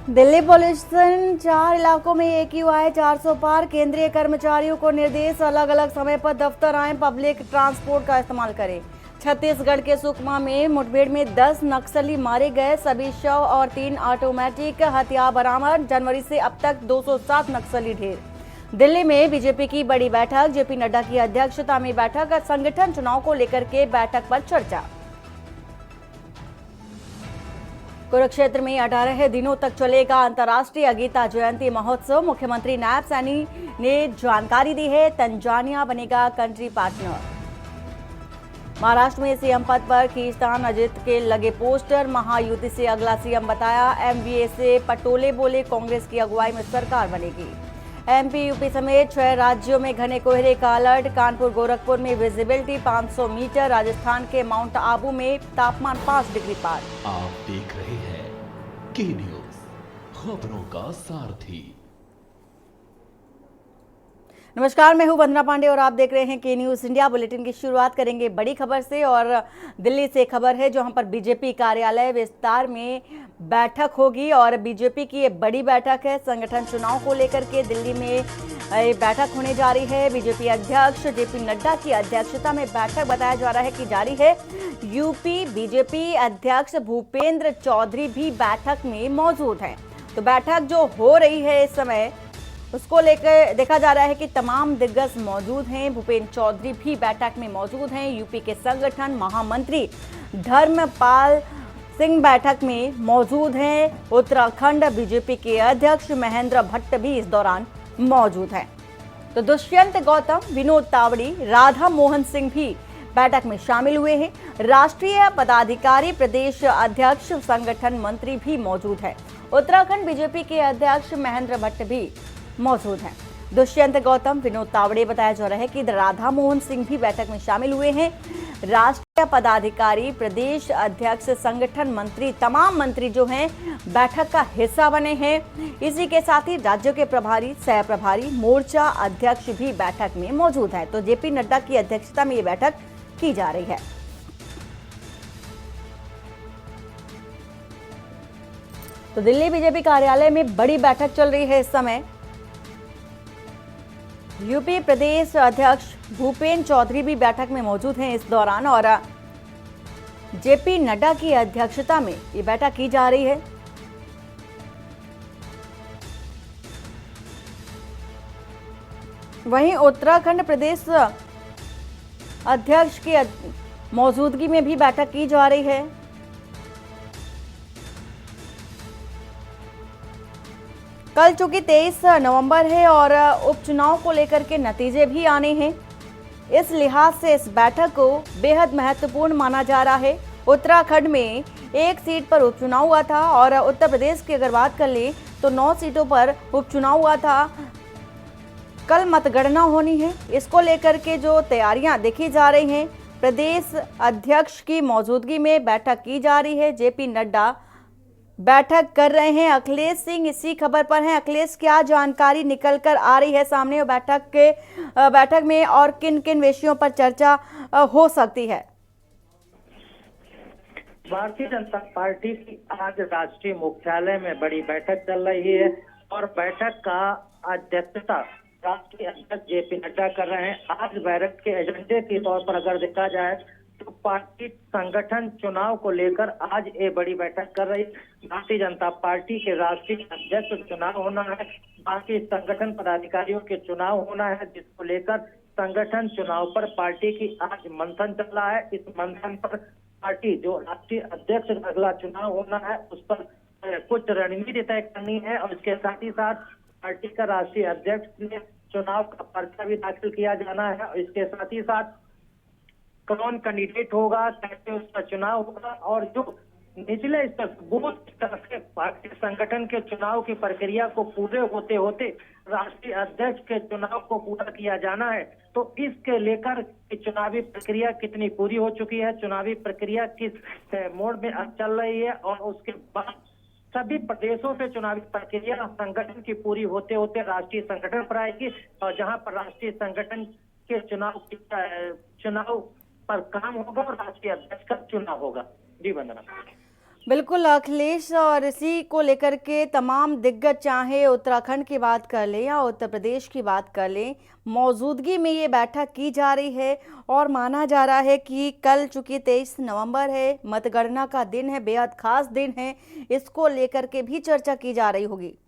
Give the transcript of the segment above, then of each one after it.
Delhi police ने 4 इलाकों में AQI 400 पार। केंद्रीय कर्मचारियों को निर्देश, अलग अलग समय पर दफ्तर आएं, पब्लिक ट्रांसपोर्ट का इस्तेमाल करें। छत्तीसगढ़ के सुकमा में मुठभेड़ में 10 नक्सली मारे गए, सभी शव और 3 ऑटोमेटिक हथियार बरामद। जनवरी से अब तक 207 नक्सली ढेर। दिल्ली में बीजेपी की बड़ी बैठक, JP नड्डा की अध्यक्षता में बैठक, संगठन चुनाव को लेकर के बैठक पर चर्चा। कुरुक्षेत्र में 18 दिनों तक चलेगा अंतर्राष्ट्रीय गीता जयंती महोत्सव। मुख्यमंत्री नायब सैनी ने जानकारी दी है। तंजानिया बनेगा कंट्री पार्टनर। महाराष्ट्र में CM पद पर खींचतान, अजित के लगे पोस्टर। महायुति से अगला CM बताया। MVA से पटोले बोले कांग्रेस की अगुवाई में सरकार बनेगी। MP UP समेत 6 राज्यों में घने कोहरे का अलर्ट। कानपुर गोरखपुर में विजिबिलिटी 500 मीटर। राजस्थान के माउंट आबू में तापमान 5 डिग्री पार। आप देख रहे हैं के न्यूज, खबरों का सारथी। नमस्कार, मैं हूं वंदना पांडे और आप देख रहे हैं के न्यूज इंडिया। बुलेटिन की शुरुआत करेंगे बड़ी खबर से और दिल्ली से खबर है जहां पर बीजेपी कार्यालय विस्तार में बैठक होगी और बीजेपी की ये बड़ी बैठक है। संगठन चुनाव को लेकर के दिल्ली में बैठक होने जा रही है। बीजेपी अध्यक्ष JP नड्डा की अध्यक्षता में बैठक बताया जा रहा है कि जारी है। यूपी बीजेपी अध्यक्ष भूपेंद्र चौधरी भी बैठक में मौजूद हैं। तो बैठक जो हो रही है इस समय उसको लेकर देखा जा रहा है कि तमाम दिग्गज मौजूद हैं। भूपेंद्र चौधरी भी बैठक में मौजूद हैं। यूपी के संगठन महामंत्री धर्मपाल सिंह बैठक में मौजूद हैं। उत्तराखंड बीजेपी के अध्यक्ष महेंद्र भट्ट भी इस दौरान मौजूद हैं। तो दुष्यंत गौतम, विनोद तावड़ी, राधा मोहन सिंह भी बैठक में शामिल हुए हैं। राष्ट्रीय पदाधिकारी, प्रदेश अध्यक्ष, संगठन मंत्री भी मौजूद हैं। उत्तराखंड बीजेपी के अध्यक्ष महेंद्र भट्ट भी मौजूद हैं। दुष्यंत गौतम, विनोद तावड़े, बताया जा रहा है कि राधा मोहन सिंह भी बैठक में शामिल हुए हैं। राष्ट्रीय पदाधिकारी, प्रदेश अध्यक्ष, संगठन मंत्री, तमाम मंत्री जो हैं बैठक का हिस्सा बने हैं। इसी के साथ ही राज्यों के प्रभारी, सह प्रभारी, मोर्चा अध्यक्ष भी बैठक में मौजूद हैं। तो JP नड्डा की अध्यक्षता में ये बैठक की जा रही है। तो दिल्ली बीजेपी कार्यालय में बड़ी बैठक चल रही है इस समय। यूपी प्रदेश अध्यक्ष भूपेंद्र चौधरी भी बैठक में मौजूद हैं इस दौरान और JP नड्डा की अध्यक्षता में ये बैठक की जा रही है। वहीं उत्तराखंड प्रदेश अध्यक्ष की मौजूदगी में भी बैठक की जा रही है। कल चूंकि 23 नवंबर है और उपचुनाव को लेकर के नतीजे भी आने हैं, इस लिहाज से इस बैठक को बेहद महत्वपूर्ण माना जा रहा है। उत्तराखंड में 1 सीट पर उपचुनाव हुआ था और उत्तर प्रदेश की अगर बात कर लें तो 9 सीटों पर उपचुनाव हुआ था। कल मतगणना होनी है, इसको लेकर के जो तैयारियां देखी जा रही हैं, प्रदेश अध्यक्ष की मौजूदगी में बैठक की जा रही है। JP नड्डा बैठक कर रहे हैं। अखिलेश सिंह इसी खबर पर हैं। अखिलेश, क्या जानकारी निकल कर आ रही है सामने और बैठक में और किन किन विषयों पर चर्चा हो सकती है? भारतीय जनता पार्टी की आज राष्ट्रीय मुख्यालय में बड़ी बैठक चल रही है और बैठक का अध्यक्षता राष्ट्रीय अध्यक्ष JP नड्डा कर रहे हैं। आज बैठक के एजेंडे के तौर पर अगर देखा जाए तो पार्टी संगठन चुनाव को लेकर आज ये बड़ी बैठक कर रही है। भारतीय जनता पार्टी के राष्ट्रीय अध्यक्ष चुनाव होना है, बाकी संगठन पदाधिकारियों के चुनाव होना है, जिसको लेकर संगठन चुनाव पर पार्टी की आज मंथन चल रहा है। इस मंथन पर पार्टी जो राष्ट्रीय अध्यक्ष अगला चुनाव होना है उस पर कुछ रणनीति तय करनी है और इसके साथ ही साथ पार्टी का राष्ट्रीय अध्यक्ष ने चुनाव का पर्चा भी दाखिल किया जाना है और इसके साथ ही साथ कौन कैंडिडेट होगा, कैसे उसका चुनाव होगा और जो निचले स्तर बूथ स्तर से पार्टी संगठन के चुनाव की प्रक्रिया को पूरे होते होते राष्ट्रीय अध्यक्ष के चुनाव को पूरा किया जाना है। तो इसके लेकर चुनावी प्रक्रिया कितनी पूरी हो चुकी है, चुनावी प्रक्रिया किस मोड़ में अब चल रही है और उसके बाद सभी प्रदेशों से चुनावी प्रक्रिया संगठन की पूरी होते होते राष्ट्रीय संगठन पर आएगी और जहां पर राष्ट्रीय संगठन के चुनाव पर काम होगा और राष्ट्रीय अध्यक्ष का चुनाव होगा। जी वंदना। बिल्कुल अखिलेश, और इसी को लेकर के तमाम दिग्गज, चाहे उत्तराखंड की बात कर लें या उत्तर प्रदेश की बात कर लें, मौजूदगी में ये बैठक की जा रही है। और माना जा रहा है कि कल चूंकि 23 नवंबर है, मतगणना का दिन है, बेहद खास दिन है, इसको लेकर के भी चर्चा की जा रही होगी।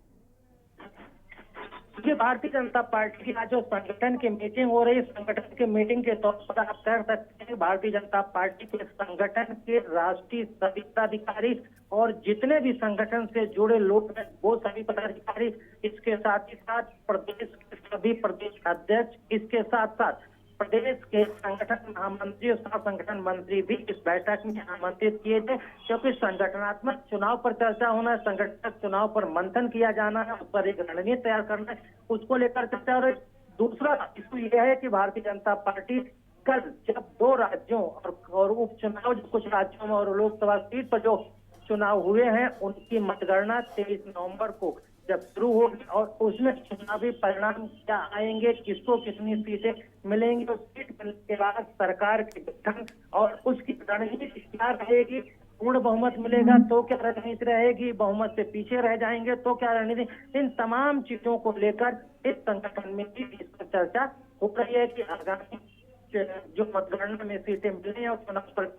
ये भारतीय जनता पार्टी की आज जो संगठन की मीटिंग हो रही है, संगठन की मीटिंग के तौर पर आप कह सकते हैं भारतीय जनता पार्टी के संगठन के राष्ट्रीय सभी पदाधिकारी और जितने भी संगठन से जुड़े लोग हैं वो सभी पदाधिकारी, इसके साथ ही साथ प्रदेश के सभी प्रदेश अध्यक्ष, इसके साथ साथ प्रदेश के संगठन महामंत्री और सह संगठन मंत्री भी इस बैठक में आमंत्रित किए थे, क्योंकि संगठनात्मक चुनाव पर चर्चा होना है, संगठनात्मक चुनाव पर मंथन किया जाना है, उस पर एक रणनीति तैयार करना है, उसको लेकर चर्चा। और दूसरा इशू यह है कि भारतीय जनता पार्टी कल जब 2 राज्यों और उपचुनाव, जो कुछ राज्यों में और लोकसभा सीट पर जो चुनाव हुए हैं उनकी मतगणना 23 नवंबर को जब शुरू होगी और उसमें चुनावी परिणाम क्या आएंगे, किसको कितनी सीटें मिलेंगी, और सीट मिलने के बाद सरकार के गठन और उसकी रणनीति क्या रहेगी, पूर्ण बहुमत मिलेगा तो क्या रणनीति रहेगी, बहुमत से पीछे रह जाएंगे तो क्या रणनीति, इन तमाम चीजों को लेकर इस संगठन में भी इस पर चर्चा हो रही है कि आगामी जो मतगणना में सीटें मिलने हैं और चुनाव पर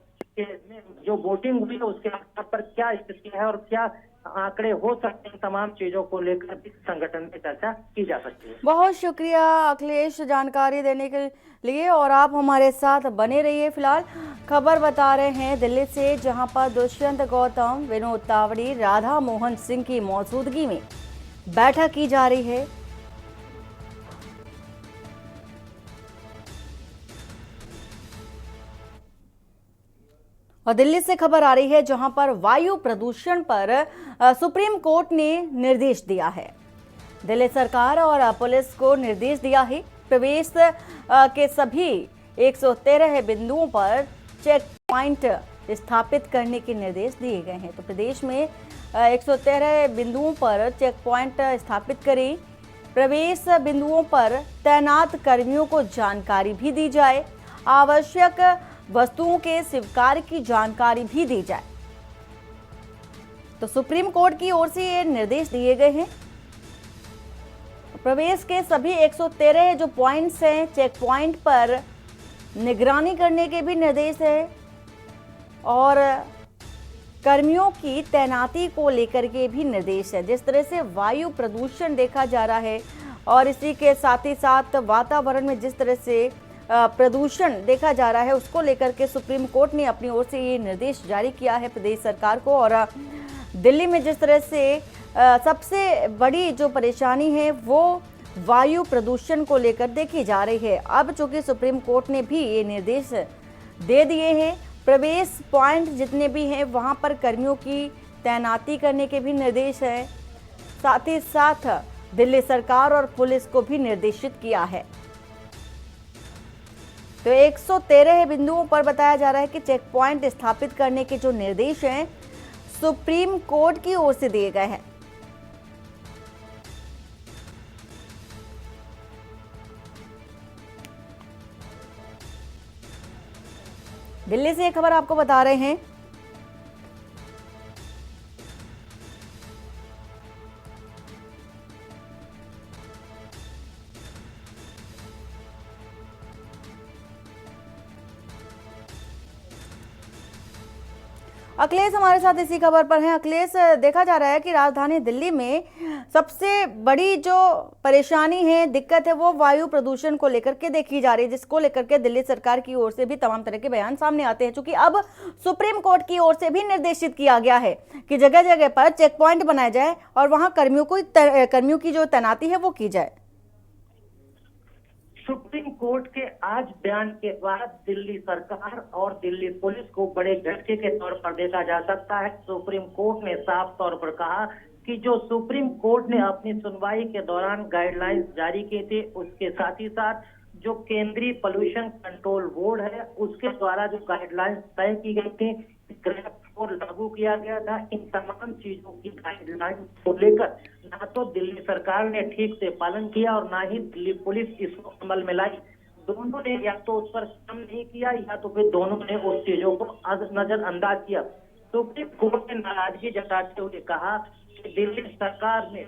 जो वोटिंग हुई है उसके आधार पर क्या स्थिति है और क्या आंकड़े हो सकते हैं, तमाम चीजों को लेकर भी संगठन में चर्चा की जा सकती है। बहुत शुक्रिया अखिलेश जानकारी देने के लिए, और आप हमारे साथ बने रहिए। फिलहाल खबर बता रहे हैं दिल्ली से, जहां पर दुष्यंत गौतम, विनोद तावड़ी, राधा मोहन सिंह की मौजूदगी में बैठक की जा रही है। और दिल्ली से खबर आ रही है, जहां पर वायु प्रदूषण पर सुप्रीम कोर्ट ने निर्देश दिया है। दिल्ली सरकार और पुलिस को निर्देश दिया है, प्रवेश के सभी 113 बिंदुओं पर चेक पॉइंट स्थापित करने के निर्देश दिए गए हैं। तो प्रदेश में 113 बिंदुओं पर चेक पॉइंट स्थापित करें, प्रवेश बिंदुओं पर तैनात कर्मियों को जानकारी भी दी जाए, आवश्यक वस्तुओं के स्वीकार की जानकारी भी दी जाए। तो सुप्रीम कोर्ट की ओर से ये निर्देश दिए गए हैं। प्रवेश के सभी 113 जो पॉइंट्स हैं, चेक पॉइंट पर निगरानी करने के भी निर्देश है, और कर्मियों की तैनाती को लेकर के भी निर्देश है। जिस तरह से वायु प्रदूषण देखा जा रहा है और इसी के साथ ही साथ वातावरण में जिस तरह से प्रदूषण देखा जा रहा है, उसको लेकर के सुप्रीम कोर्ट ने अपनी ओर से ये निर्देश जारी किया है प्रदेश सरकार को। और दिल्ली में जिस तरह से सबसे बड़ी जो परेशानी है वो वायु प्रदूषण को लेकर देखी जा रही है। अब चूंकि सुप्रीम कोर्ट ने भी ये निर्देश दे दिए हैं, प्रवेश पॉइंट जितने भी हैं वहां पर कर्मियों की तैनाती करने के भी निर्देश है, साथ ही साथ दिल्ली सरकार और पुलिस को भी निर्देशित किया है। तो 113 बिंदुओं पर बताया जा रहा है कि चेक पॉइंट स्थापित करने के जो निर्देश हैं सुप्रीम कोर्ट की ओर से दिए गए हैं। दिल्ली से एक खबर आपको बता रहे हैं। अखिलेश हमारे साथ इसी खबर पर हैं। अखिलेश, देखा जा रहा है कि राजधानी दिल्ली में सबसे बड़ी जो परेशानी है, दिक्कत है, वो वायु प्रदूषण को लेकर के देखी जा रही है, जिसको लेकर के दिल्ली सरकार की ओर से भी तमाम तरह के बयान सामने आते हैं। क्योंकि अब सुप्रीम कोर्ट की ओर से भी निर्देशित किया गया है कि जगह जगह पर चेक पॉइंट बनाया जाए और वहां कर्मियों की जो तैनाती है वो की जाए। सुप्रीम कोर्ट के आज बयान के बाद दिल्ली सरकार और दिल्ली पुलिस को बड़े झटके के तौर पर देखा जा सकता है। सुप्रीम कोर्ट ने साफ तौर पर कहा कि जो सुप्रीम कोर्ट ने अपनी सुनवाई के दौरान गाइडलाइंस जारी किए थे, उसके साथ ही साथ जो केंद्रीय पोल्यूशन कंट्रोल बोर्ड है उसके द्वारा जो गाइडलाइंस तय की गई थी, को लागू किया गया था, इन तमाम चीजों की गाइडलाइन को लेकर ना तो दिल्ली सरकार ने ठीक से पालन किया और ना ही दिल्ली पुलिस इसको अमल में लाई। दोनों ने या तो उस पर काम नहीं किया या तो फिर दोनों ने उस चीजों को नजरअंदाज किया। सुप्रीम कोर्ट ने नाराजगी जताते हुए कहा कि दिल्ली सरकार ने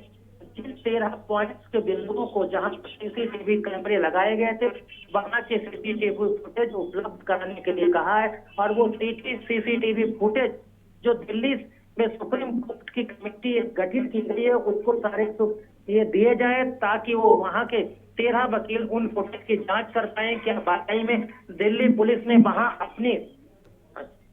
जिन 13 पॉइंट्स के बिंदुओं को जहां सीसीटीवी कैमरे लगाए गए थे वहां के सीसीटीवी फुटेज उपलब्ध कराने के लिए कहा है, और वो सीसीटीवी फुटेज जो दिल्ली में सुप्रीम कोर्ट की कमेटी गठित की गई है उसको सारे ये दिए जाए, ताकि वो वहां के 13 वकील उन फुटेज की जांच कर पाए क्या वाकई में दिल्ली पुलिस ने वहां अपनी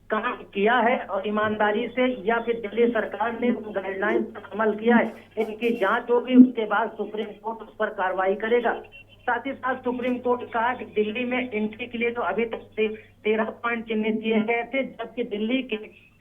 काम किया है और ईमानदारी से, या फिर दिल्ली सरकार ने उन गाइडलाइंस पर अमल किया है। इनकी जांच होगी, उसके बाद सुप्रीम कोर्ट उस पर कार्रवाई करेगा। साथ ही साथ सुप्रीम कोर्ट ने कहा कि दिल्ली में एंट्री के लिए तो अभी तक 13 पॉइंट चिन्हित किए गए थे, जबकि दिल्ली के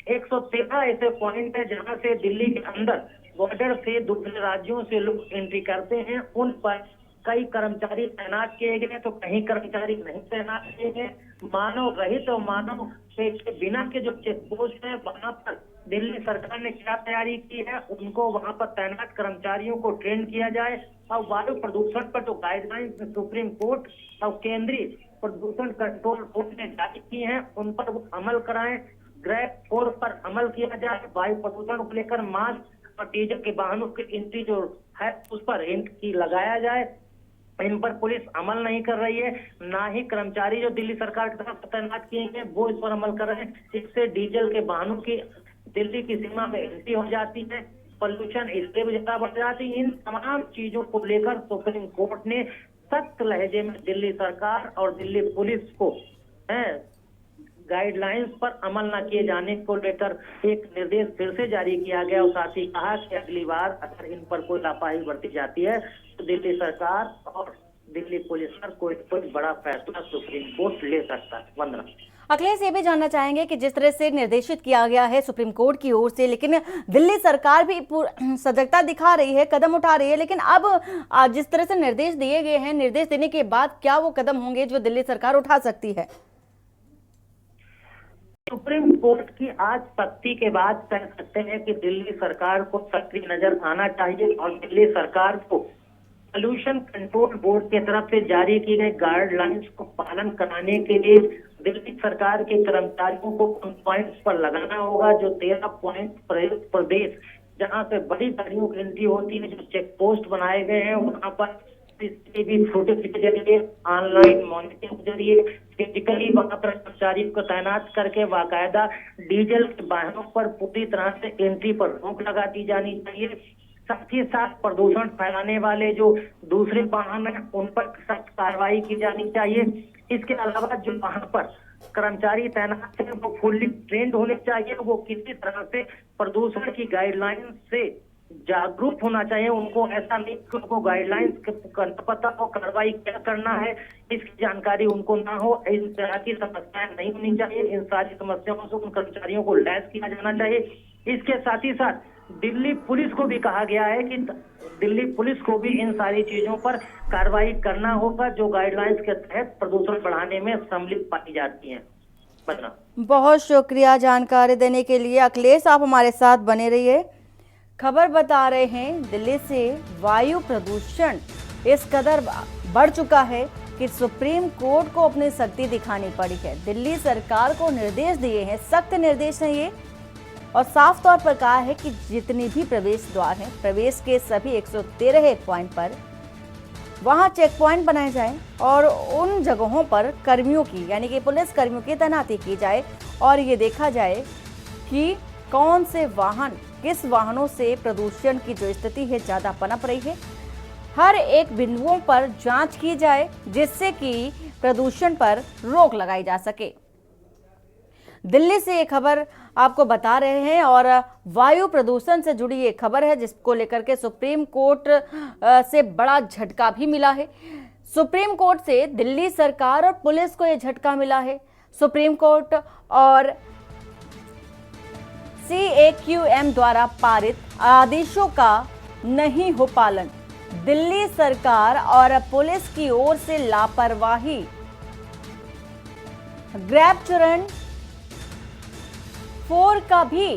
113 ऐसे पॉइंट है जहां से दिल्ली के अंदर बॉर्डर से दूसरे राज्यों से लोग एंट्री करते हैं। उन पर कई कर्मचारी तैनात किए गए तो कहीं कर्मचारी नहीं तैनात किए गए। मानव रहित और मानव के बिना के जो चेक पोस्ट है वहां पर दिल्ली सरकार ने क्या तैयारी की है, उनको वहां पर तैनात कर्मचारियों को ट्रेन किया जाए और वायु प्रदूषण पर जो गाइडलाइंस सुप्रीम कोर्ट और केंद्रीय प्रदूषण कंट्रोल बोर्ड ने जारी की है उन पर वो अमल कराएं। ग्रैब 4 पर अमल किया जाए, वायु प्रदूषण को लेकर मास्क और डीजल के वाहनों की एंट्री जो है उस पर एंट्री लगाया जाए। इन पर पुलिस अमल नहीं कर रही है, ना ही कर्मचारी जो दिल्ली सरकार की तरफ तैनात किए गए वो इस पर अमल कर रहे हैं। इससे डीजल के वाहनों की दिल्ली की सीमा में एंट्री हो जाती है, पोल्यूशन इससे भी ज्यादा बढ़ जाती है। इन तमाम चीजों को लेकर सुप्रीम कोर्ट ने सख्त लहजे में दिल्ली सरकार और दिल्ली पुलिस को गाइडलाइंस पर अमल न किए जाने को लेकर एक निर्देश फिर से जारी किया गया और साथ ही कहा कि अगली बार अगर इन पर कोई लापरवाही बरती जाती है तो दिल्ली सरकार और दिल्ली पुलिस पर कोई बड़ा फैसला सुप्रीम कोर्ट ले सकता है। वंदना। अखिलेश, ये भी जानना चाहेंगे कि जिस तरह से निर्देशित किया गया है सुप्रीम कोर्ट की ओर से, लेकिन दिल्ली सरकार भी सजगता दिखा रही है, कदम उठा रही है, लेकिन अब जिस तरह से निर्देश दिए गए हैं, निर्देश देने के बाद क्या वो कदम होंगे जो दिल्ली सरकार उठा सकती है? सुप्रीम कोर्ट की आज सख्ती के बाद कह सकते हैं कि दिल्ली सरकार को सक्रिय नजर आना चाहिए और दिल्ली सरकार को पोल्यूशन कंट्रोल बोर्ड की तरफ से जारी की गई गाइडलाइंस को पालन कराने के लिए दिल्ली सरकार के कर्मचारियों को उन पॉइंट्स पर लगाना होगा जो 13 पॉइंट प्रदेश जहां पे बड़ी गाड़ियों की एंट्री होती है, जो चेक पोस्ट बनाए गए हैं वहां पर सीसीटीवी फुटेज के जरिए, ऑनलाइन मॉनिटरिंग के जरिए फिजिकली वहां पर कर्मचारियों को तैनात करके बाकायदा डीजल के वाहनों पर पूरी तरह से एंट्री पर रोक लगा दी जानी चाहिए। साथ ही साथ प्रदूषण फैलाने वाले जो दूसरे वाहन हैं उन पर सख्त कार्रवाई की जानी चाहिए। इसके अलावा जो वहां पर कर्मचारी तैनात हैं वो फुल्ली ट्रेंड होने चाहिए, वो किसी तरह से प्रदूषण की गाइडलाइन से जागरूक होना चाहिए। उनको ऐसा नहीं कि उनको गाइडलाइंस का पता हो, कार्रवाई क्या करना है इसकी जानकारी उनको ना हो। इस तरह की समस्याएं नहीं होनी चाहिए। इन सारी समस्याओं से उन कर्मचारियों को लैस किया जाना चाहिए। इसके साथ ही साथ दिल्ली पुलिस को भी कहा गया है कि दिल्ली पुलिस को भी इन सारी चीजों पर कार्रवाई करना होगा जो गाइडलाइंस के तहत प्रदूषण बढ़ाने में सम्मिलित पाई जाती है। बहुत शुक्रिया जानकारी देने के लिए अखिलेश, आप हमारे साथ बने रहिए। खबर बता रहे हैं दिल्ली से वायु प्रदूषण इस कदर बढ़ चुका है कि सुप्रीम कोर्ट को अपनी सख्ती दिखानी पड़ी है। दिल्ली सरकार को निर्देश दिए हैं, सख्त निर्देश हैं ये, और साफ तौर पर कहा है कि जितनी भी प्रवेश द्वार हैं, प्रवेश के सभी 113 पॉइंट पर वहां चेक पॉइंट बनाए जाएं और उन जगहों पर कर्मियों की, यानी कि पुलिस कर्मियों की तैनाती की जाए और ये देखा जाए कि कौन से वाहन, किस वाहनों से प्रदूषण की जो स्थिति है ज़्यादा पनप रही है। हर एक बिंदुओं पर जांच की जाए जिससे कि प्रदूषण पर रोक लगाई जा सके। दिल्ली से ये खबर आपको बता रहे हैं और वायु प्रदूषण से जुड़ी ये खबर है जिसको लेकर के सुप्रीम कोर्ट से बड़ा झटका भी मिला है। सुप्रीम कोर्ट से दिल्ली सरकार और पुलिस को ये झटका मिला है। सुप्रीम कोर्ट और CAQM द्वारा पारित आदेशों का नहीं हो पालन, दिल्ली सरकार और पुलिस की ओर से लापरवाही, ग्रैब चरण 4 का भी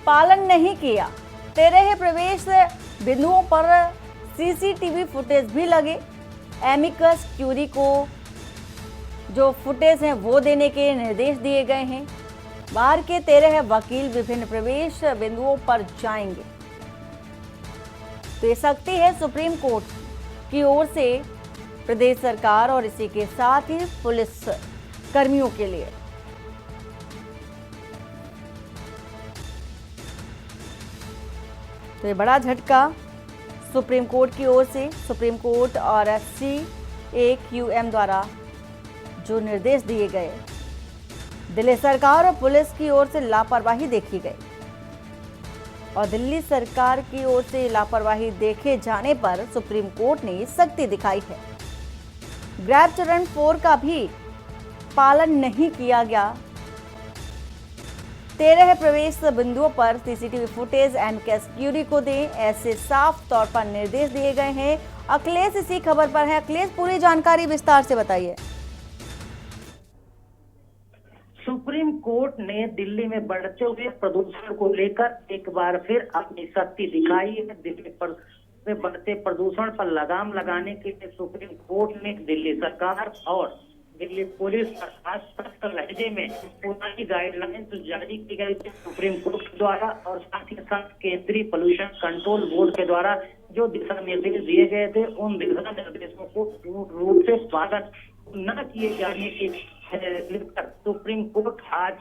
पालन नहीं किया। 13 प्रवेश बिंदुओं पर CCTV फुटेज भी लगे। एमिकस क्यूरी को जो फुटेज हैं वो देने के निर्देश दिए गए हैं। बार के 13 वकील विभिन्न प्रवेश बिंदुओं पर जाएंगे। तो ये सख्ती है सुप्रीम कोर्ट की ओर से प्रदेश सरकार और इसी के साथ ही पुलिस कर्मियों के लिए। तो ये बड़ा झटका सुप्रीम कोर्ट की ओर से, सुप्रीम कोर्ट और CAQM द्वारा जो निर्देश दिए गए, दिल्ली सरकार और पुलिस की ओर से लापरवाही देखी गई और दिल्ली सरकार की ओर से लापरवाही देखे जाने पर सुप्रीम कोर्ट ने सख्ती दिखाई है। ग्रैब चरण 4 का भी पालन नहीं किया गया। 13 प्रवेश बिंदुओं पर CCTV फुटेज एमकेएस क्यूरी को दें, ऐसे साफ तौर पर निर्देश दिए गए हैं। अखिलेश इसी खबर पर है। अखिलेश, पूरी जानकारी विस्तार से बताइए। सुप्रीम कोर्ट ने दिल्ली में बढ़ते हुए प्रदूषण को लेकर एक बार फिर अपनी सख्ती दिखाई है। दिल्ली पर में बढ़ते प्रदूषण पर लगाम लगाने के लिए सुप्रीम कोर्ट ने दिल्ली सरकार और दिल्ली पुलिस पर सख्त लहजे में पुरानी गाइडलाइंस जारी की गई थी सुप्रीम कोर्ट के द्वारा और साथ ही साथ केंद्रीय पोल्यूशन कंट्रोल बोर्ड के द्वारा जो दिशा निर्देश दिए गए थे, उन दिशा निर्देशों को पूर्ण रूप से पालन न किए जाने की लेकर सुप्रीम कोर्ट आज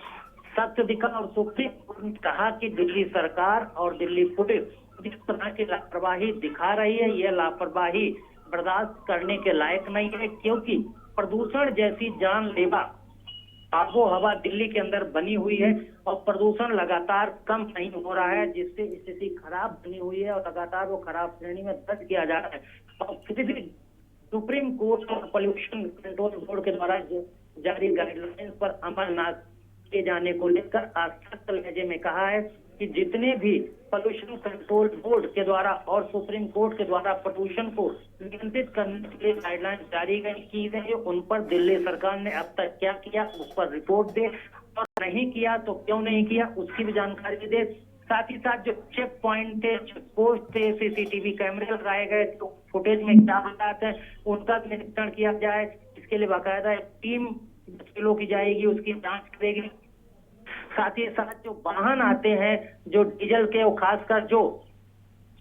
सख्त दिखा और सुप्रीम कोर्ट ने कहा कि दिल्ली सरकार और दिल्ली पुलिस जिस तरह की लापरवाही दिखा रही है, यह लापरवाही बर्दाश्त करने के लायक नहीं है, क्योंकि प्रदूषण जैसी जानलेवा आबो हवा दिल्ली के अंदर बनी हुई है और प्रदूषण लगातार कम नहीं हो रहा है, जिससे स्थिति खराब बनी हुई है और लगातार वो खराब श्रेणी में दर्ज किया जा रहा है। और फिर भी सुप्रीम कोर्ट और पोल्यूशन कंट्रोल बोर्ड के द्वारा जारी गाइडलाइंस पर अमल न किए जाने को लेकर आज सख्त लहजे में कहा है कि जितने भी पोल्यूशन कंट्रोल बोर्ड के द्वारा और सुप्रीम कोर्ट के द्वारा प्रदूषण को नियंत्रित करने के लिए गाइडलाइंस जारी की गई है, उन पर दिल्ली सरकार ने अब तक क्या किया उस पर रिपोर्ट दे और नहीं किया तो क्यों नहीं किया उसकी भी जानकारी दे। साथ ही साथ जो चेक पॉइंट थे, चेक पोस्ट थे, CCTV कैमरे लगाए गए तो फुटेज में क्या बताते हैं उनका निरीक्षण किया जाए। इसके लिए बाकायदा एक टीम वकीलों की जाएगी, उसकी जांच करेगी। साथ ही साथ जो वाहन आते हैं जो डीजल के और खासकर जो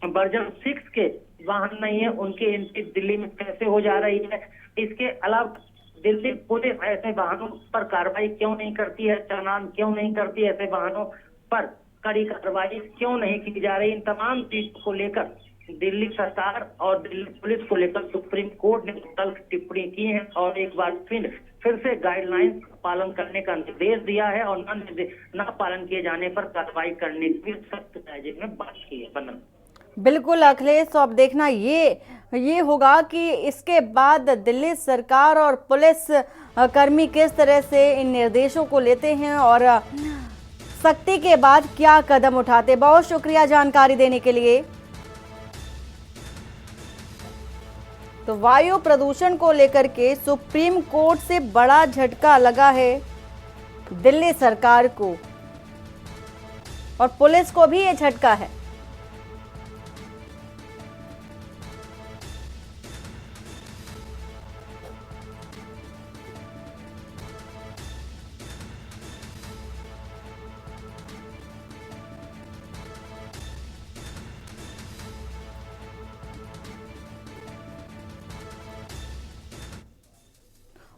वर्जन 6 के वाहन नहीं है, उनकी एंट्री दिल्ली में कैसे हो जा रही है। इसके अलावा दिल्ली पुलिस ऐसे वाहनों पर कार्रवाई क्यों नहीं करती है, चालान क्यों नहीं करती, ऐसे वाहनों पर कड़ी कार्रवाई क्यों नहीं की जा रही। इन तमाम चीजों को लेकर दिल्ली सरकार और दिल्ली पुलिस को लेकर सुप्रीम कोर्ट ने तल्ख टिप्पणी की है और एक बार फिर से गाइडलाइंस का पालन करने का निर्देश दिया है और न पालन किए जाने पर कार्रवाई करने की सख्त लहजे में बात की है। बनन बिल्कुल अखिलेश, तो अब देखना ये होगा कि इसके बाद दिल्ली सरकार और पुलिस कर्मी किस तरह से इन निर्देशों को लेते हैं और सख्ती के बाद क्या कदम उठाते। बहुत शुक्रिया जानकारी देने के लिए। तो वायु प्रदूषण को लेकर के सुप्रीम कोर्ट से बड़ा झटका लगा है दिल्ली सरकार को और पुलिस को भी ये झटका है।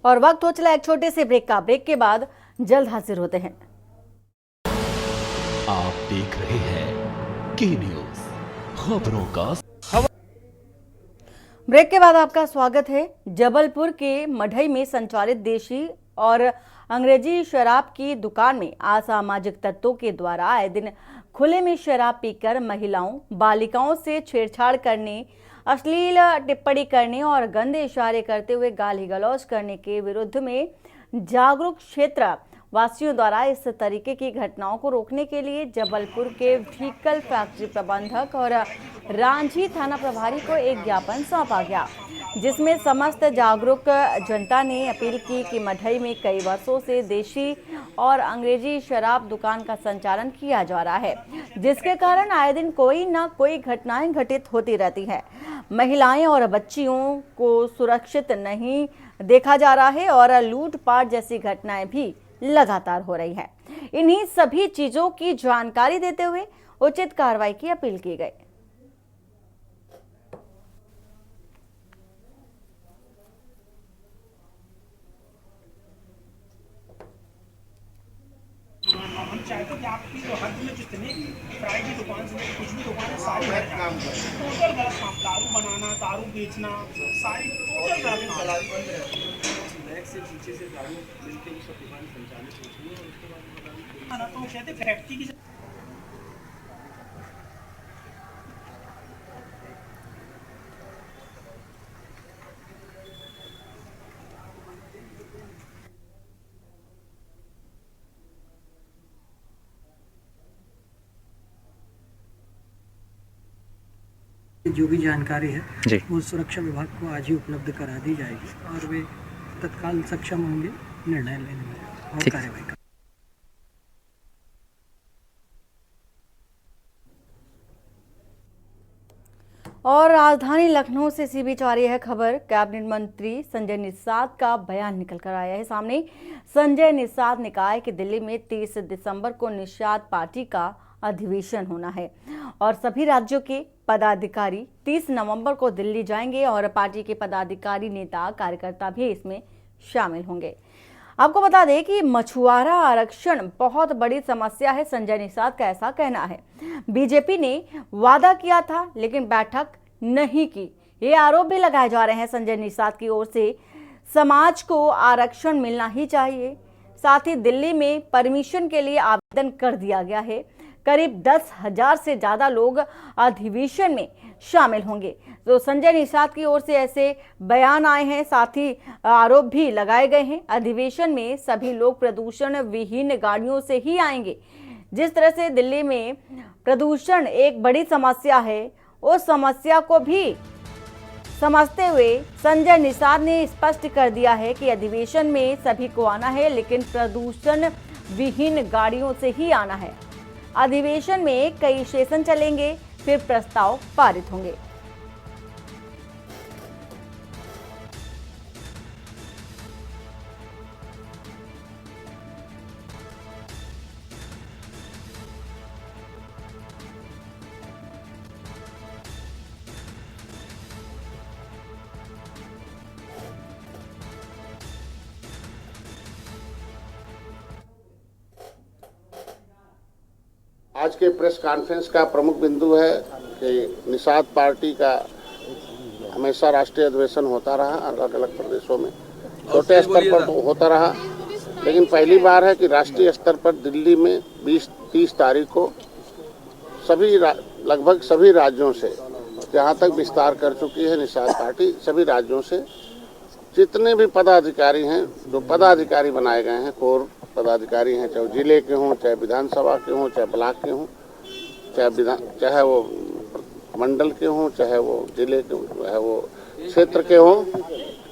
और वक्त हो चला एक छोटे से ब्रेक का। ब्रेक के बाद जल्द हाजिर होते हैं। आप देख रहे हैं के न्यूज, खबरों का। ब्रेक के बाद आपका स्वागत है। जबलपुर के मढ़ई में संचालित देशी और अंग्रेजी शराब की दुकान में असामाजिक तत्वों के द्वारा आए दिन खुले में शराब पीकर महिलाओं बालिकाओं से छेड़छाड़ करने, अश्लील टिप्पणी करने और गंदे इशारे करते हुए गाली गलौज करने के विरुद्ध में जागरूक क्षेत्र वासियों द्वारा इस तरीके की घटनाओं को रोकने के लिए जबलपुर के व्हीकल फैक्ट्री प्रबंधक और रांझी थाना प्रभारी को एक ज्ञापन सौंपा गया, जिसमें समस्त जागरूक जनता ने अपील की कि मढ़ई में कई वर्षों से देशी और अंग्रेजी शराब दुकान का संचालन किया जा रहा है, जिसके कारण आए दिन कोई न कोई घटनाएं घटित होती रहती है। महिलाएं और बच्चियों को सुरक्षित नहीं देखा जा रहा है और लूटपाट जैसी घटनाएं भी लगातार हो रही है। इन्हीं सभी चीजों की जानकारी देते हुए उचित कार्रवाई की अपील की गई। हम चाहते हैं कि आपकी जो हद में जितने भी फ्राई की दुकान से कुछ भी दुकान है सारी हट जाए। टोटल गलत काम, दारू बनाना, दारू बेचना, सारी टोटल गलत काम। से पीछे से दारू मिलते ही सब दुकान संचालित होती है और उसके बाद तो कहते फैक्ट्री की जो भी जानकारी है जी। वो सुरक्षा विभाग को आज ही उपलब्ध करा दी जाएगी और वे तत्काल सक्षम होंगे निर्णय लेने में और कार्रवाई करने में। और राजधानी लखनऊ से इसी बीच आ रही है खबर। कैबिनेट मंत्री संजय निषाद का बयान निकल कर आया है सामने। संजय निषाद ने कहा है कि दिल्ली में 30 दिसंबर को निषाद पार्टी का अधिवेशन होना है और सभी राज्यों के पदाधिकारी 30 नवंबर को दिल्ली जाएंगे और पार्टी के पदाधिकारी, नेता, कार्यकर्ता भी इसमें शामिल होंगे। आपको बता दें कि मछुआरा आरक्षण बहुत बड़ी समस्या है, संजय निषाद का ऐसा कहना है। बीजेपी ने वादा किया था लेकिन बैठक नहीं की, ये आरोप भी लगाए जा रहे हैं संजय निषाद की ओर से। समाज को आरक्षण मिलना ही चाहिए। साथ ही दिल्ली में परमिशन के लिए आवेदन कर दिया गया है। करीब 10,000 से ज्यादा लोग अधिवेशन में शामिल होंगे। तो संजय निषाद की ओर से ऐसे बयान आए हैं, साथ ही आरोप भी लगाए गए हैं। अधिवेशन में सभी लोग प्रदूषण विहीन गाड़ियों से ही आएंगे। जिस तरह से दिल्ली में प्रदूषण एक बड़ी समस्या है, उस समस्या को भी समझते हुए संजय निषाद ने स्पष्ट कर दिया है कि अधिवेशन में सभी को आना है, लेकिन प्रदूषण विहीन गाड़ियों से ही आना है। अधिवेशन में कई सेशन चलेंगे, फिर प्रस्ताव पारित होंगे। आज के प्रेस कॉन्फ्रेंस का प्रमुख बिंदु है कि निषाद पार्टी का हमेशा राष्ट्रीय अधिवेशन होता रहा, अलग अलग प्रदेशों में छोटे स्तर पर तो होता रहा, लेकिन पहली बार है कि राष्ट्रीय स्तर पर दिल्ली में 20-30 तारीख को लगभग सभी राज्यों से, जहाँ तक विस्तार कर चुकी है निषाद पार्टी, सभी राज्यों से जितने भी पदाधिकारी हैं, जो पदाधिकारी बनाए गए हैं, कोर पदाधिकारी हैं, चाहे जिले के हों, चाहे विधानसभा के हों, चाहे ब्लॉक के हों, चाहे वो मंडल के हों, चाहे वो जिले के हों, चाहे वो क्षेत्र के हों,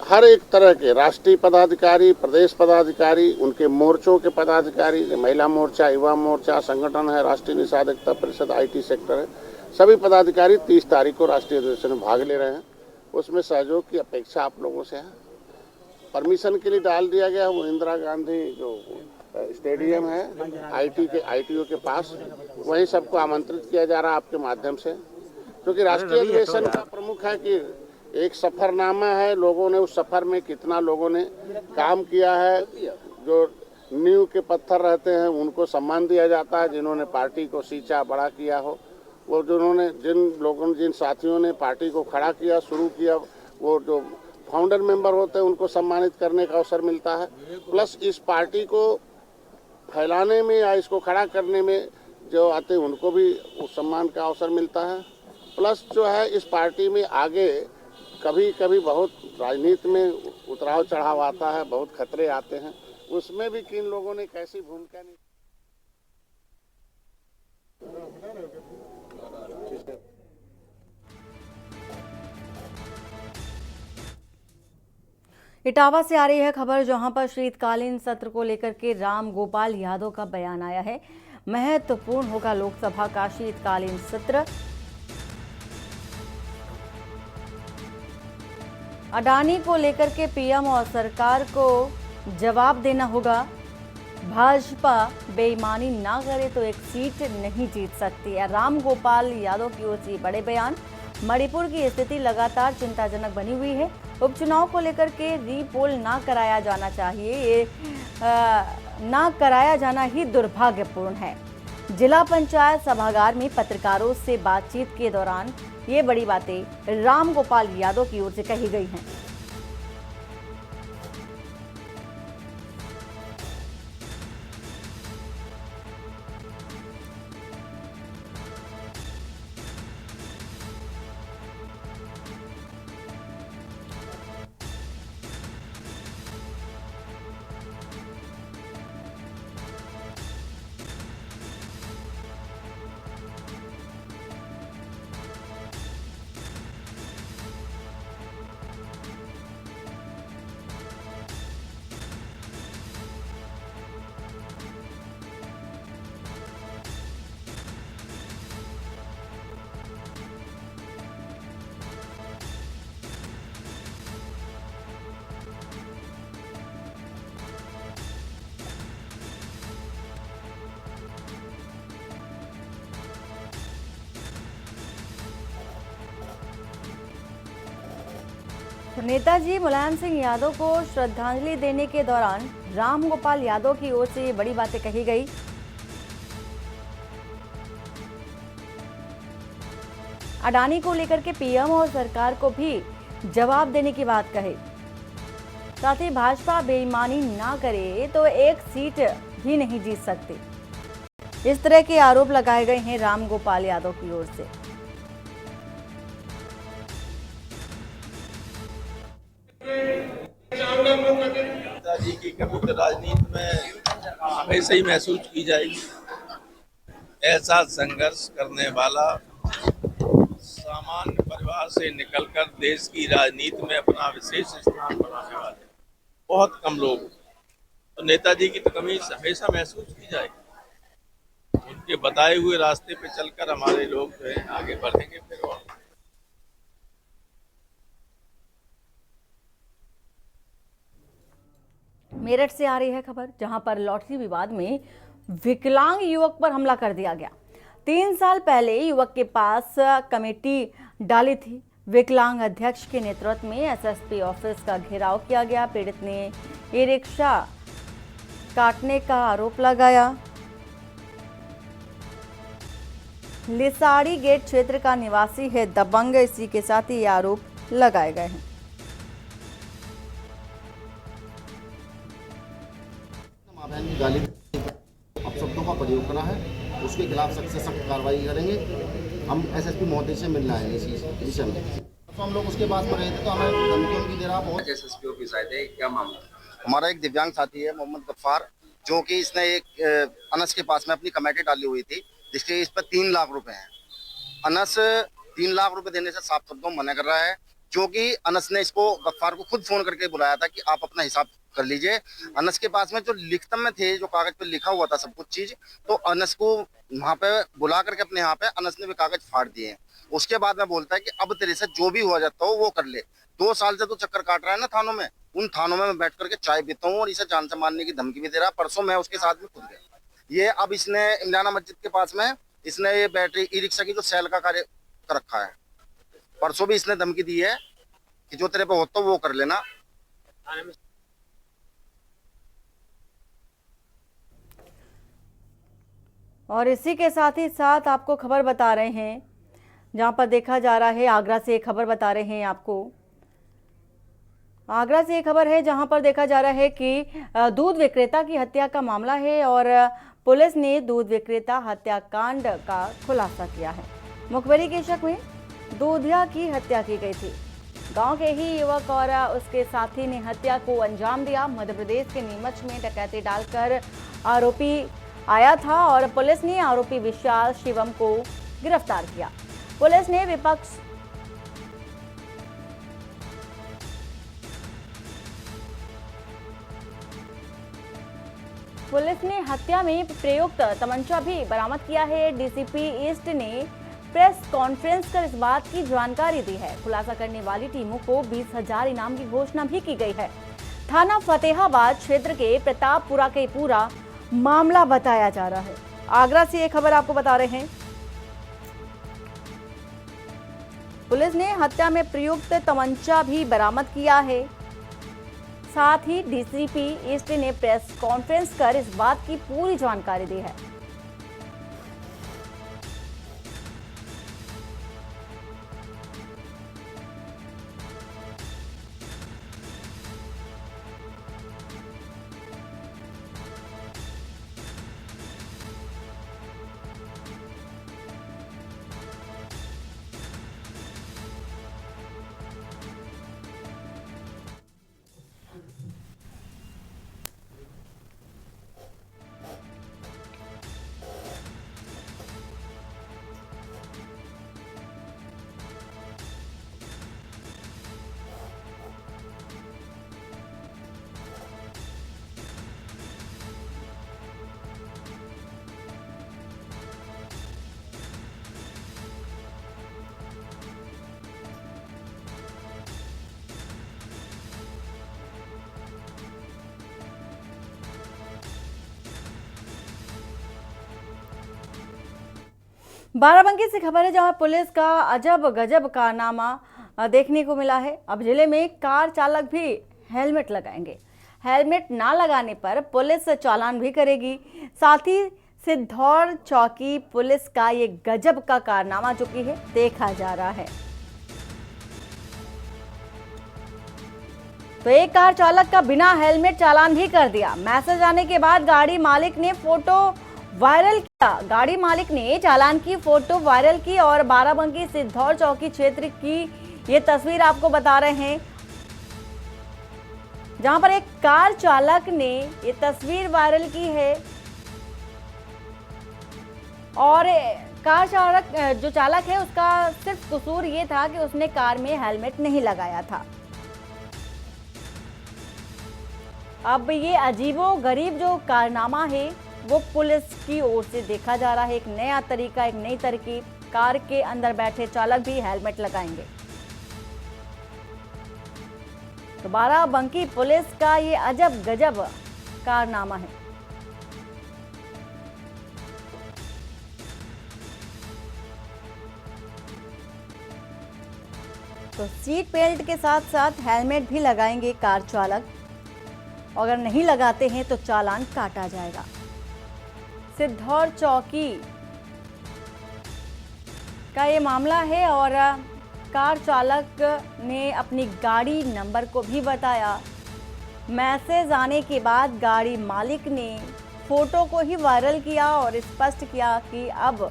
हर एक तरह के राष्ट्रीय पदाधिकारी, प्रदेश पदाधिकारी, उनके मोर्चों के पदाधिकारी, महिला मोर्चा, युवा मोर्चा, संगठन है, राष्ट्रीय निषाद एकता परिषद, IT सेक्टर है, सभी पदाधिकारी 30 तारीख को राष्ट्रीय अधिवेशन में भाग ले रहे हैं। उसमें सहयोग की अपेक्षा आप लोगों से है। परमिशन के लिए डाल दिया गया वो इंदिरा गांधी जो स्टेडियम है ITO के पास, वहीं सबको आमंत्रित किया जा रहा है आपके माध्यम से, क्योंकि राष्ट्रीय अधिवेशन का प्रमुख है कि एक सफरनामा है, लोगों ने उस सफर में कितना लोगों ने काम किया है, जो नींव के पत्थर रहते हैं उनको सम्मान दिया जाता है, जिन्होंने पार्टी को सींचा बड़ा किया हो, वो जिन साथियों ने पार्टी को खड़ा किया, शुरू किया, वो जो फाउंडर मेंबर होते हैं उनको सम्मानित करने का अवसर मिलता है। प्लस इस पार्टी को फैलाने में या इसको खड़ा करने में जो आते हैं उनको भी उस सम्मान का अवसर मिलता है। प्लस जो है इस पार्टी में आगे कभी कभी बहुत राजनीति में उतराव चढ़ाव आता है, बहुत खतरे आते हैं, उसमें भी किन लोगों ने कैसी भूमिका निभाई। इटावा से आ रही है खबर, जहां पर शीतकालीन सत्र को लेकर के राम गोपाल यादव का बयान आया है। महत्वपूर्ण होगा लोकसभा का शीतकालीन सत्र। अडानी को लेकर के PM और सरकार को जवाब देना होगा। भाजपा बेईमानी ना करे तो एक सीट नहीं जीत सकती है। राम गोपाल यादव की ओर से बड़े बयान। मणिपुर की स्थिति लगातार चिंताजनक बनी हुई है। उपचुनाव को लेकर के रीपोल ना कराया जाना चाहिए, ये ना कराया जाना ही दुर्भाग्यपूर्ण है। जिला पंचायत सभागार में पत्रकारों से बातचीत के दौरान ये बड़ी बातें राम गोपाल यादव की ओर से कही गई हैं। तो नेताजी मुलायम सिंह यादव को श्रद्धांजलि देने के दौरान राम गोपाल यादव की ओर से ये बड़ी बातें कही गई। अडानी को लेकर के पीएम और सरकार को भी जवाब देने की बात कही। साथ ही भाजपा बेईमानी ना करे तो एक सीट भी नहीं जीत सकती। इस तरह के आरोप लगाए गए हैं राम गोपाल यादव की ओर से। नेताजी की कभी तो राजनीति में हमेशा ही महसूस की जाएगी। ऐसा संघर्ष करने वाला, सामान्य परिवार से निकलकर देश की राजनीति में अपना विशेष स्थान बनाने वाले बहुत कम लोग, तो नेताजी की तो कमी हमेशा महसूस की जाएगी। उनके बताए हुए रास्ते पे चलकर हमारे लोग जो है आगे बढ़ेंगे। फिर और मेरठ से आ रही है खबर, जहां पर लॉटरी विवाद में विकलांग युवक पर हमला कर दिया गया। 3 साल पहले युवक के पास कमेटी डाली थी। विकलांग अध्यक्ष के नेतृत्व में एसएसपी ऑफिस का घेराव किया गया। पीड़ित ने ई रिक्शा काटने का आरोप लगाया। लिसाड़ी गेट क्षेत्र का निवासी है दबंग, इसी के साथ ही ये आरोप लगाए गए हैं। बहन की गाली अपशब्दों का प्रयोग करना है, उसके खिलाफ सख्त से सख्त कार्रवाई करेंगे। हम एसएसपी महोदय से मिलना है इस विषय में। तो हम लोग उसके पास रहे थे तो हमें धमकियों की दे रहा बहुत। एसएसपी ऑफिस आए थे, क्या मामला? हमारा एक दिव्यांग साथी है मोहम्मद गफ्फार, जो कि इसने एक अनस के पास में अपनी कमेटी डाली हुई थी, जिसके इस पर 3 लाख रुपए हैं। अनस 3 लाख रुपए देने से साफ शब्दों में मना कर रहा है, जो कि अनस ने इसको गफ्फार को खुद फोन करके बुलाया था कि आप अपना हिसाब कर लीजिए। अनस के पास में जो लिखतम में थे, जो कागज पे लिखा हुआ था सब कुछ चीज, तो अनस को वहां पे बुला करके अपने यहाँ पे अनस ने भी कागज फाड़ दिए। उसके बाद में बोलता है कि अब तेरे से जो भी हो जाता हो वो कर ले। 2 साल से तो चक्कर काट रहा है ना थानों में, उन थानों में मैं बैठ करके चाय पीता हूँ और इसे जान से मारने की धमकी भी दे रहा है। परसों मैं उसके साथ में खुद गया। ये अब इसने इमराना मस्जिद के पास में इसने ये बैटरी ई रिक्शा की जो सेल का कार्य कर रखा है। परसों भी इसने धमकी दी है कि जो तेरे पे होता वो कर लेना। और इसी के साथ ही साथ आपको खबर बता रहे हैं, जहां पर देखा जा रहा है, आगरा से एक खबर बता रहे हैं आपको। आगरा से एक खबर है जहां पर देखा जा रहा है कि दूध विक्रेता की हत्या का मामला है और पुलिस ने दूध विक्रेता हत्याकांड का खुलासा किया है। मुखबिरी के शक में दूधिया की हत्या की गई थी। गांव के ही युवक और उसके साथी ने हत्या को अंजाम दिया। मध्य प्रदेश के नीमच में डकैती डालकर आरोपी आया था और पुलिस ने आरोपी विशाल शिवम को गिरफ्तार किया। पुलिस ने हत्या में प्रयुक्त तमंचा भी बरामद किया है। डीसीपी ईस्ट ने प्रेस कॉन्फ्रेंस कर इस बात की जानकारी दी है। खुलासा करने वाली टीमों को 20,000 इनाम की घोषणा भी की गई है। थाना फतेहाबाद क्षेत्र के प्रतापपुरा के पूरा मामला बताया जा रहा है। आगरा से ये खबर आपको बता रहे हैं। पुलिस ने हत्या में प्रयुक्त तमंचा भी बरामद किया है। साथ ही डीसीपी ईस्ट ने प्रेस कॉन्फ्रेंस कर इस बात की पूरी जानकारी दी है। बाराबंकी से खबर है, जहां पुलिस का अजब गजब कारनामा देखने को मिला है। अब जिले में कार चालक भी हेलमेट लगाएंगे। हेलमेट ना लगाने पर पुलिस चालान भी करेगी। साथ ही सिद्धौर चौकी पुलिस का ये गजब का कारनामा जो कि है देखा जा रहा है। तो एक कार चालक का बिना हेलमेट चालान भी कर दिया। मैसेज आने के बाद गाड़ी मालिक ने फोटो वायरल किया। गाड़ी मालिक ने चालान की फोटो वायरल की और बाराबंकी सिद्धौर चौकी क्षेत्र की ये तस्वीर आपको बता रहे हैं, जहां पर एक कार चालक ने ये तस्वीर वायरल की है। और कार चालक जो चालक है उसका सिर्फ कसूर ये था कि उसने कार में हेलमेट नहीं लगाया था। अब ये अजीबो गरीब जो कारनामा है वो पुलिस की ओर से देखा जा रहा है। एक नया तरीका, एक नई तरकीब, कार के अंदर बैठे चालक भी हेलमेट लगाएंगे। तो बाराबंकी पुलिस का ये अजब गजब कारनामा है। तो सीट बेल्ट के साथ साथ हेलमेट भी लगाएंगे कार चालक। अगर नहीं लगाते हैं तो चालान काटा जाएगा। सिद्धौर चौकी का ये मामला है और कार चालक ने अपनी गाड़ी नंबर को भी बताया। मैसेज आने के बाद गाड़ी मालिक ने फोटो को ही वायरल किया और स्पष्ट किया कि अब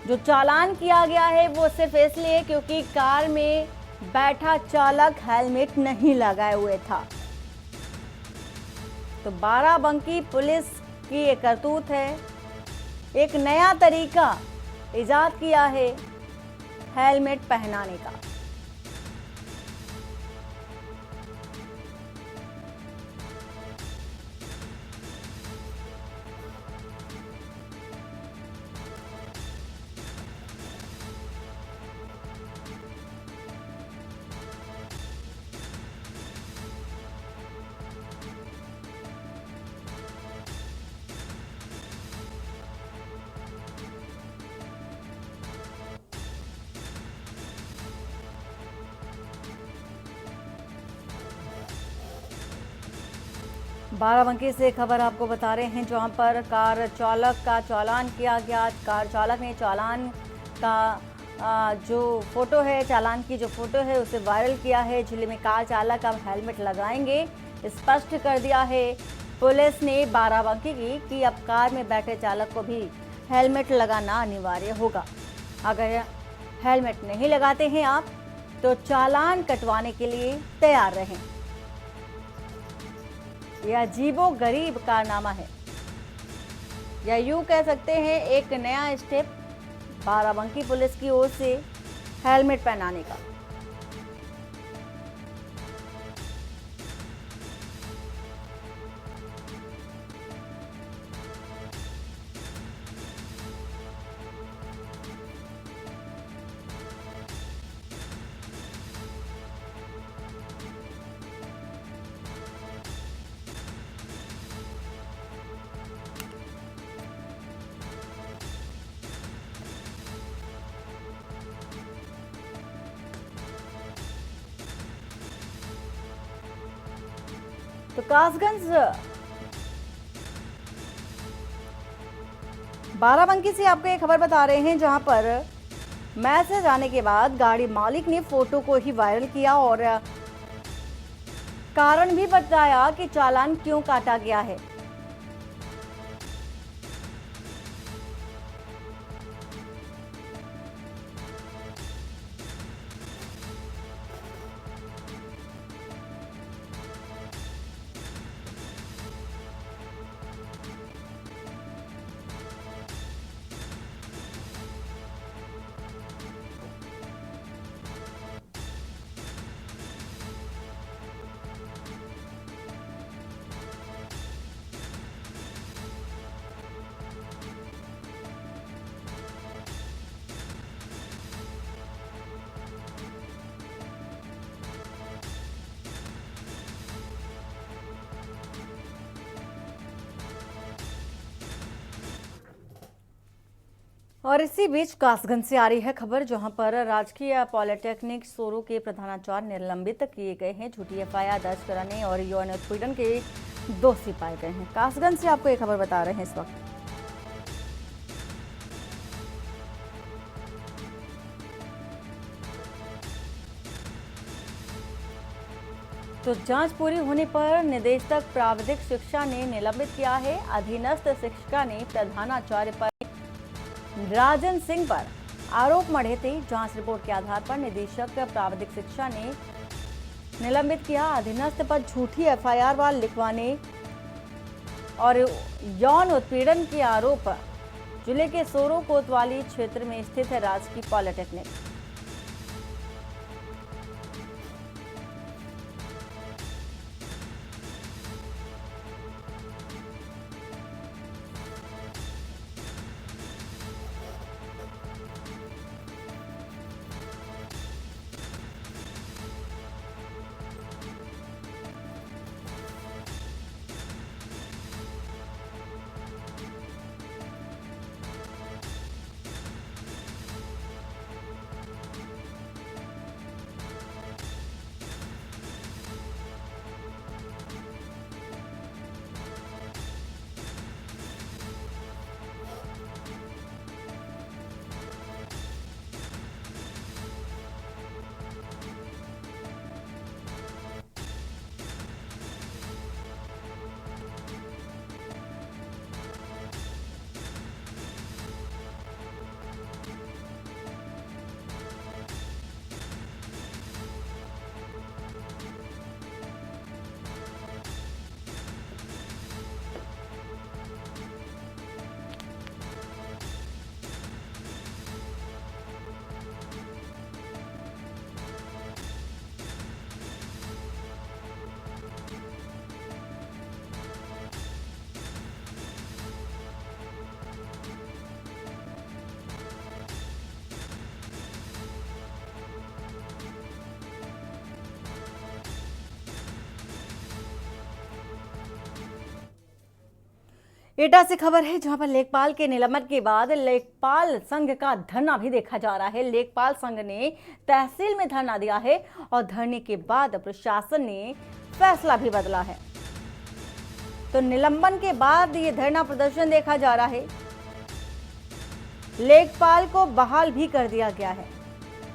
जो चालान किया गया है वो सिर्फ इसलिए क्योंकि कार में बैठा चालक हेलमेट नहीं लगाए हुए था। तो बाराबंकी पुलिस की ये करतूत है। एक नया तरीका इजाद किया है हेलमेट पहनाने का। बाराबंकी से खबर आपको बता रहे हैं, जहां पर कार चालक का चालान किया गया। कार चालक ने चालान का जो फोटो है, चालान की जो फोटो है उसे वायरल किया है। जिले में कार चालक अब हेलमेट लगाएंगे, स्पष्ट कर दिया है पुलिस ने बाराबंकी की कि अब कार में बैठे चालक को भी हेलमेट लगाना अनिवार्य होगा। अगर हेलमेट नहीं लगाते हैं आप तो चालान कटवाने के लिए तैयार रहें। यह अजीबो गरीब कारनामा है, या यूं कह सकते हैं एक नया स्टेप बाराबंकी पुलिस की ओर से हेलमेट पहनाने का। तो कासगंज बाराबंकी से आपको एक खबर बता रहे हैं, जहां पर मैसेज आने के बाद गाड़ी मालिक ने फोटो को ही वायरल किया और कारण भी बताया कि चालान क्यों काटा गया है। और इसी बीच कासगंज से आ रही है खबर, जहां पर राजकीय पॉलिटेक्निक सोरो के प्रधानाचार्य निलंबित किए गए हैं। झूठी एफआईआर दर्ज कराने और यौन उत्पीड़न के दोषी पाए गए हैं। कासगंज से आपको एक खबर बता रहे हैं इस वक्त। तो जांच पूरी होने पर निदेशक प्राविधिक शिक्षा ने निलंबित किया है। अधीनस्थ शिक्षिका ने प्रधानाचार्य पर राजन सिंह पर आरोप मढ़े थे। जांच रिपोर्ट के आधार पर निदेशक प्राविधिक शिक्षा ने निलंबित किया। अधीनस्थ पर झूठी एफआईआर लिखवाने और यौन उत्पीड़न के आरोप जिले के सोरो कोतवाली क्षेत्र में स्थित है राजकीय पॉलिटेक्निक। एटा से खबर है, जहां पर लेखपाल के निलंबन के बाद लेखपाल संघ का धरना भी देखा जा रहा है। लेखपाल संघ ने तहसील में धरना दिया है और धरने के बाद प्रशासन ने फैसला भी बदला है। तो निलंबन के बाद ये धरना प्रदर्शन देखा जा रहा है। लेखपाल को बहाल भी कर दिया गया है।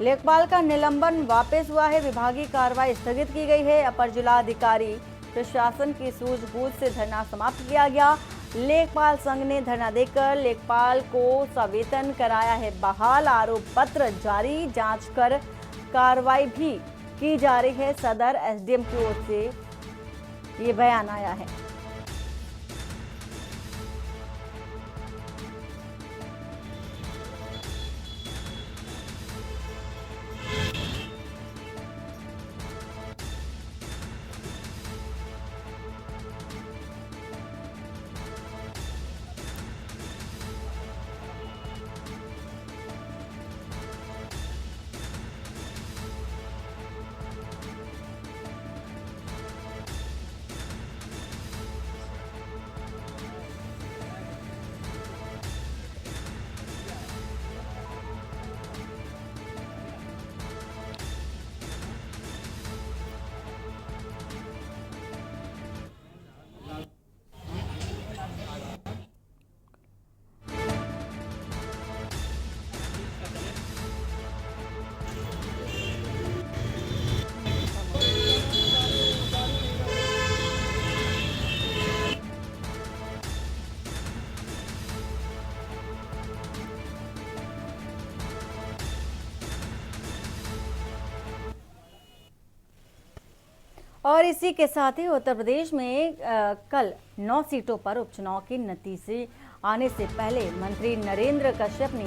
लेखपाल का निलंबन वापस हुआ है। विभागीय कार्रवाई स्थगित की गई है। अपर जिलाधिकारी प्रशासन की सूझबूझ से धरना समाप्त किया गया। लेखपाल संघ ने धरना देकर लेखपाल को सवेतन कराया है बहाल। आरोप पत्र जारी, जांच कर कार्रवाई भी की जा रही है। सदर एसडीएम की ओर से ये बयान आया है। और इसी के साथ ही उत्तर प्रदेश में कल 9 सीटों पर उपचुनाव के नतीजे आने से पहले मंत्री नरेंद्र कश्यप ने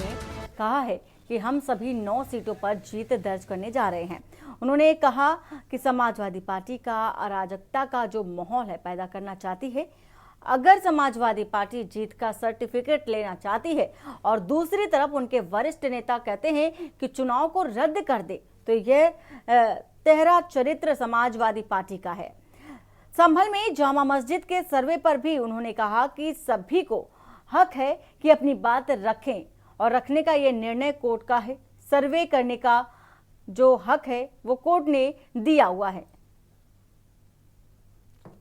कहा है कि हम सभी 9 सीटों पर जीत दर्ज करने जा रहे हैं। उन्होंने कहा कि समाजवादी पार्टी का अराजकता का जो माहौल है पैदा करना चाहती है। अगर समाजवादी पार्टी जीत का सर्टिफिकेट लेना चाहती है और दूसरी तरफ उनके वरिष्ठ नेता कहते हैं कि चुनाव को रद्द कर दे, तो यह तेहरा चरित्र समाजवादी पार्टी का है। संभल में जामा मस्जिद के सर्वे पर भी उन्होंने कहा कि सभी को हक है कि अपनी बात रखें और रखने का यह निर्णय कोर्ट का है। सर्वे करने का जो हक है वो कोर्ट ने दिया हुआ है।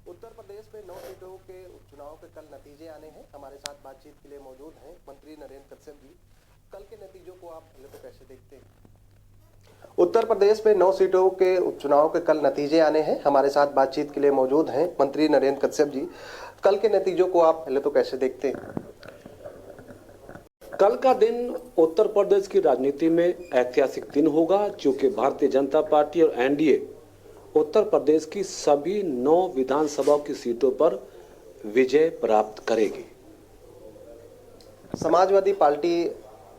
उत्तर प्रदेश में 9 सीटों के उपचुनाव के कल नतीजे आने हैं। हमारे साथ बातचीत के लिए मौजूद हैं मंत्री नरेंद्र कश्यप जी। कल के नतीजों को आप पहले तो कैसे देखते हैं? उत्तर प्रदेश में 9 सीटों के उपचुनाव के कल नतीजे आने हैं। हमारे साथ बातचीत के लिए मौजूद हैं मंत्री नरेंद्र कश्यप जी। कल के नतीजों को आप पहले तो कैसे देखते हैं? कल का दिन उत्तर प्रदेश की राजनीति में ऐतिहासिक दिन होगा, क्योंकि भारतीय जनता पार्टी और एनडीए उत्तर प्रदेश की सभी 9 विधानसभा की सीटों पर विजय प्राप्त करेगी। समाजवादी पार्टी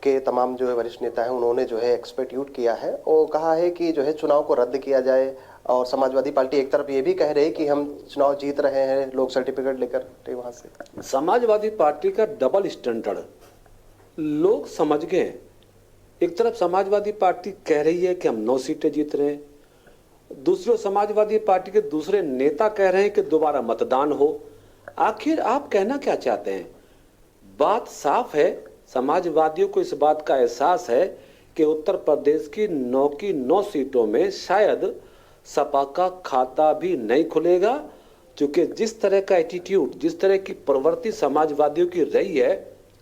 के तमाम जो है वरिष्ठ नेता हैं, उन्होंने जो है एक्सपेक्यूट किया है और कहा है कि जो है चुनाव को रद्द किया जाए। और समाजवादी पार्टी एक तरफ ये भी कह रही है कि हम चुनाव जीत रहे हैं, लोग सर्टिफिकेट लेकर वहां से। समाजवादी पार्टी का डबल स्टैंडर्ड लोग समझ गए। एक तरफ समाजवादी पार्टी कह रही है कि हम 9 सीटें जीत रहे हैं, दूसरी समाजवादी पार्टी के दूसरे नेता कह रहे हैं कि दोबारा मतदान हो। आखिर आप कहना क्या चाहते हैं? बात साफ है, समाजवादियों को इस बात का एहसास है कि उत्तर प्रदेश की 9 सीटों में शायद सपा का खाता भी नहीं खुलेगा, क्योंकि जिस तरह का एटीट्यूड, जिस तरह की प्रवृत्ति समाजवादियों की रही है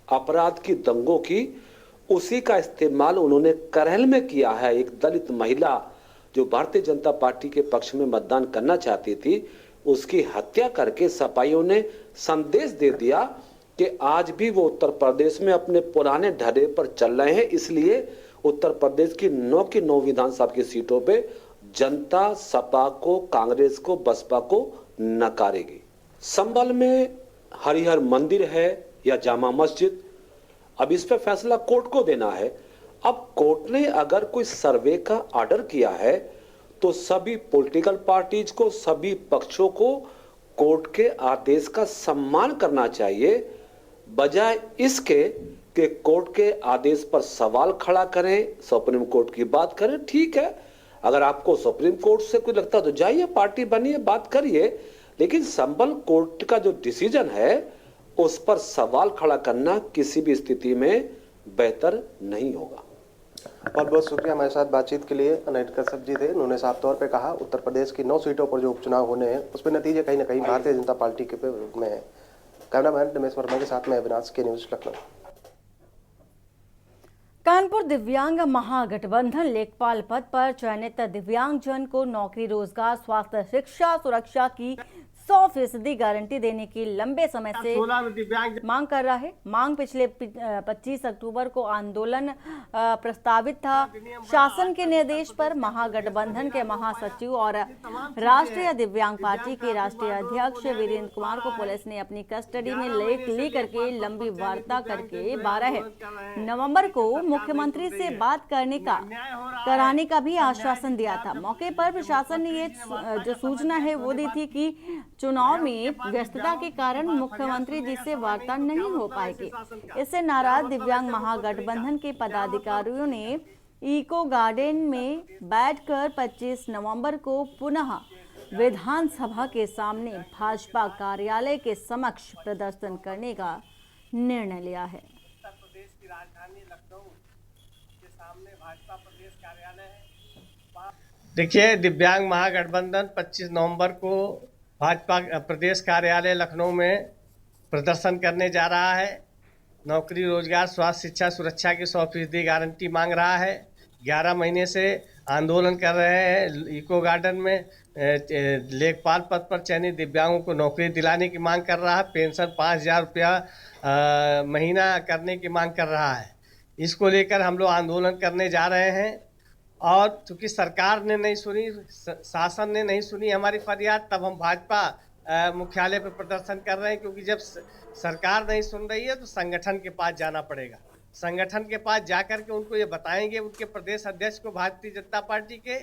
अपराध की, दंगों की, उसी का इस्तेमाल उन्होंने करहल में किया है। एक दलित महिला जो भारतीय जनता पार्टी के पक्ष में मतदान करना चाहती थी, उसकी हत्या करके सपाइयों ने संदेश दे दिया कि आज भी वो उत्तर प्रदेश में अपने पुराने ढर्रे पर चल रहे हैं। इसलिए उत्तर प्रदेश की 9 विधानसभा की सीटों पे जनता सपा को, कांग्रेस को, बसपा को नकारेगी। संभल में हरिहर मंदिर है या जामा मस्जिद, अब इस पे फैसला कोर्ट को देना है। अब कोर्ट ने अगर कोई सर्वे का ऑर्डर किया है तो सभी पॉलिटिकल पार्टीज को, सभी पक्षों को कोर्ट के आदेश का सम्मान करना चाहिए, बजाय इसके कि कोर्ट के आदेश पर सवाल खड़ा करें, सुप्रीम कोर्ट की बात करें। ठीक है, अगर आपको सुप्रीम कोर्ट से कोई लगता है तो जाइए, पार्टी बनिए, बात करिए, लेकिन संभल कोर्ट का जो डिसीजन है उस पर सवाल खड़ा करना किसी भी स्थिति में बेहतर नहीं होगा। बहुत बहुत शुक्रिया हमारे साथ बातचीत के लिए। नरेंद्र कश्यप जी थे, उन्होंने साफ तौर पे कहा उत्तर प्रदेश की 9 सीटों पर जो उपचुनाव होने हैं उस पर नतीजे कहीं ना कहीं भारतीय जनता पार्टी के में है। कैमरामैन रमेश वर्मा के साथ में अविनाश के न्यूज लखनऊ। कानपुर दिव्यांग महागठबंधन लेखपाल पद पर चयनित दिव्यांगजन को नौकरी, रोजगार, स्वास्थ्य, शिक्षा, सुरक्षा की 100% गारंटी देने की लंबे समय से मांग कर रहा है। मांग पिछले 25 अक्टूबर को आंदोलन प्रस्तावित था। शासन के निर्देश पर महागठबंधन के महासचिव और राष्ट्रीय दिव्यांग पार्टी के राष्ट्रीय अध्यक्ष वीरेंद्र कुमार को पुलिस ने अपनी कस्टडी में ले करके लंबी वार्ता करके 12 नवंबर को मुख्यमंत्री से बात कराने का भी आश्वासन दिया था। मौके पर प्रशासन ने ये जो सूचना है वो दी थी कि चुनाव में व्यस्तता के कारण मुख्यमंत्री जी से वार्ता नहीं हो पाएगी। इससे नाराज दिव्यांग महागठबंधन के पदाधिकारियों ने इको गार्डन में बैठकर 25 नवंबर को पुनः विधानसभा के सामने भाजपा कार्यालय के समक्ष प्रदर्शन करने का निर्णय लिया है। उत्तर प्रदेश की राजधानी लखनऊ के सामने भाजपा प्रदेश कार्यालय है। देखिए, दिव्यांग महागठबंधन 25 नवंबर को भाजपा प्रदेश कार्यालय लखनऊ में प्रदर्शन करने जा रहा है। नौकरी, रोजगार, स्वास्थ्य, शिक्षा, सुरक्षा की 100% गारंटी मांग रहा है। 11 महीने से आंदोलन कर रहे हैं। इको गार्डन में लेखपाल पद पर चयनित दिव्यांगों को नौकरी दिलाने की मांग कर रहा है। पेंशन 5,000 रुपया महीना करने की मांग कर रहा है। इसको लेकर हम लोग आंदोलन करने जा रहे हैं और चूंकि सरकार ने नहीं सुनी, शासन ने नहीं सुनी हमारी फरियाद, तब हम भाजपा मुख्यालय पर प्रदर्शन कर रहे हैं। क्योंकि जब सरकार नहीं सुन रही है तो संगठन के पास जाना पड़ेगा। संगठन के पास जाकर के उनको ये बताएंगे, उनके प्रदेश अध्यक्ष को भारतीय जनता पार्टी के,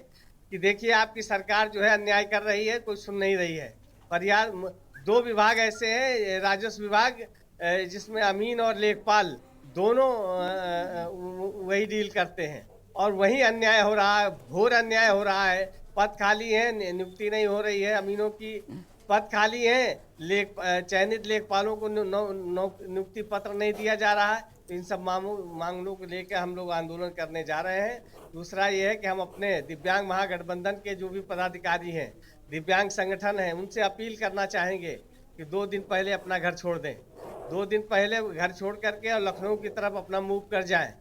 कि देखिए आपकी सरकार जो है अन्याय कर रही है, कोई सुन नहीं रही है। फरियाद 2 विभाग ऐसे हैं, राजस्व विभाग जिसमें अमीन और लेखपाल दोनों वही डील करते हैं, और वही अन्याय हो रहा है, घोर अन्याय हो रहा है। पद खाली है, नियुक्ति नहीं हो रही है, अमीनों की पद खाली है, चयनित लेखपालों को नियुक्ति पत्र नहीं दिया जा रहा है। इन सब मांगों को लेकर हम लोग आंदोलन करने जा रहे हैं। दूसरा ये है कि हम अपने दिव्यांग महागठबंधन के जो भी पदाधिकारी हैं, दिव्यांग संगठन हैं, उनसे अपील करना चाहेंगे कि 2 दिन पहले अपना घर छोड़ दें। 2 दिन पहले घर छोड़ करके और लखनऊ की तरफ अपना मूव कर जाएं।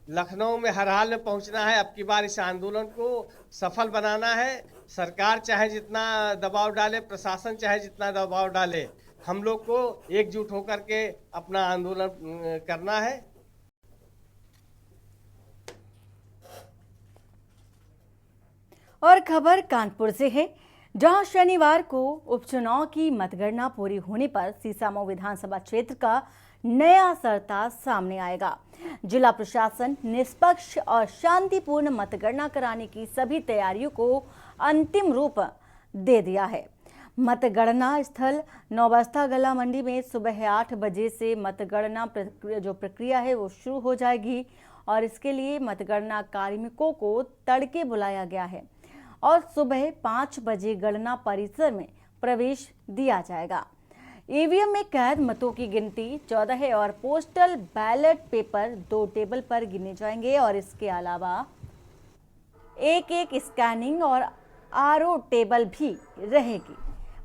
लखनऊ में हर हाल में पहुंचना है। अब की बार इस आंदोलन को सफल बनाना है। सरकार चाहे जितना दबाव डाले, प्रशासन चाहे जितना दबाव डाले, हम लोग को एकजुट होकर के अपना आंदोलन करना है। और खबर कानपुर से है, जहां शनिवार को उपचुनाव की मतगणना पूरी होने पर सीसामऊ विधानसभा क्षेत्र का नया सरताज सामने आएगा। जिला प्रशासन निष्पक्ष और शांतिपूर्ण मतगणना कराने की सभी तैयारियों को अंतिम रूप दे दिया है। मतगणना स्थल नौबस्ता गला मंडी में सुबह 8 बजे से मतगणना प्रक्रिया है वो शुरू हो जाएगी, और इसके लिए मतगणना कार्मिकों को तड़के बुलाया गया है और सुबह 5 बजे गणना परिसर में प्रवेश दिया जाएगा। ईवीएम में कैद मतों की गिनती 14 है और पोस्टल बैलेट पेपर 2 टेबल पर गिने जाएंगे, और इसके अलावा एक स्कैनिंग और आरओ टेबल भी रहेगी।